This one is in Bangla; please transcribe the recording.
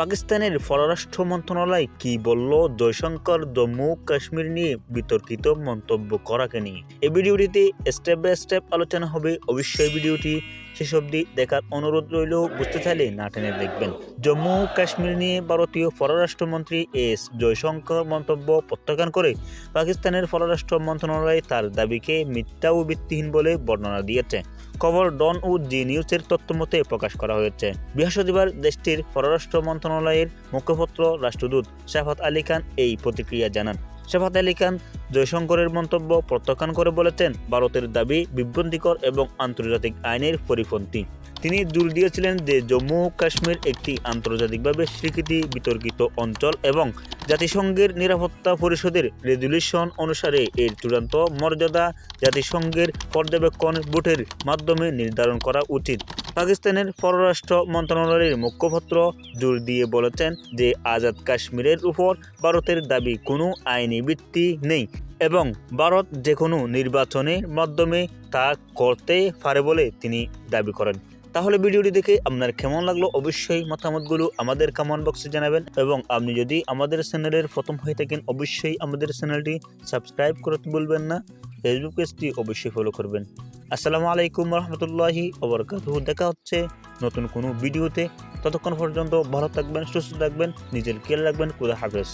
পাকিস্তানের পররাষ্ট্র মন্ত্রণালয় কি বলল জয়শঙ্কর জম্মু কাশ্মীর নিয়ে বিতর্কিত মন্তব্য করাকে নিয়ে? এই ভিডিওটিতে স্টেপ বাই স্টেপ আলোচনা হবে। অবশ্যই ভিডিওটি শেষ অবধি দেখার অনুরোধ রইল। বুঝতে চাইলে না টেনে দেখবেন। জম্মু কাশ্মীর নিয়ে ভারতীয় পররাষ্ট্রমন্ত্রী এস জয়শঙ্কর মন্তব্য প্রত্যাখ্যান করে পাকিস্তানের পররাষ্ট্র মন্ত্রণালয় তার দাবিকে মিথ্যা ও ভিত্তিহীন বলে বর্ণনা দিয়েছে। খবর ডন ও জি নিউজের তথ্যমতে প্রকাশ করা হয়েছে। বৃহস্পতিবার দেশটির পররাষ্ট্র মন্ত্রণালয়ের মুখপাত্র রাষ্ট্রদূত শাফাত আলী খান এই প্রতিক্রিয়া জানান। শাফাত আলী খান জয়শঙ্করের মন্তব্য প্রত্যাখ্যান করে বলেছেন, ভারতের দাবি বিভ্রান্তিকর এবং আন্তর্জাতিক আইনের পরিপন্থী। তিনি জোর দিয়েছিলেন যে জম্মু কাশ্মীর একটি আন্তর্জাতিকভাবে স্বীকৃতি বিতর্কিত অঞ্চল এবং জাতিসংঘের নিরাপত্তা পরিষদের রেজুলিউশন অনুসারে এর চূড়ান্ত মর্যাদা জাতিসংঘের পর্যবেক্ষণ ভোটের মাধ্যমে নির্ধারণ করা উচিত। পাকিস্তানের পররাষ্ট্র মন্ত্রণালয়ের মুখপাত্র জোর দিয়ে বলেছেন যে আজাদ কাশ্মীরের উপর ভারতের দাবি কোনো আইনি ভিত্তি নেই এবং ভারত যে কোনো নির্বাচনের মাধ্যমে তা করতে পারে বলে তিনি দাবি করেন। তাহলে ভিডিওটি দেখে আপনার কেমন লাগলো অবশ্যই মতামতগুলো আমাদের কমেন্ট বক্সে জানাবেন এবং আপনি যদি আমাদের চ্যানেলের প্রথম হয়ে থাকেন অবশ্যই আমাদের চ্যানেলটি সাবস্ক্রাইব করতে ভুলবেন না। ফেসবুক পেজটি অবশ্যই ফলো করবেন। আসসালামু আলাইকুম রহমতুল্লাহি ওয়া বারাকাতুহু। দেখা হচ্ছে নতুন কোনো ভিডিওতে। ততক্ষণ পর্যন্ত ভালো থাকবেন, সুস্থ থাকবেন, নিজের খেয়াল রাখবেন। খোদা হাফেজ।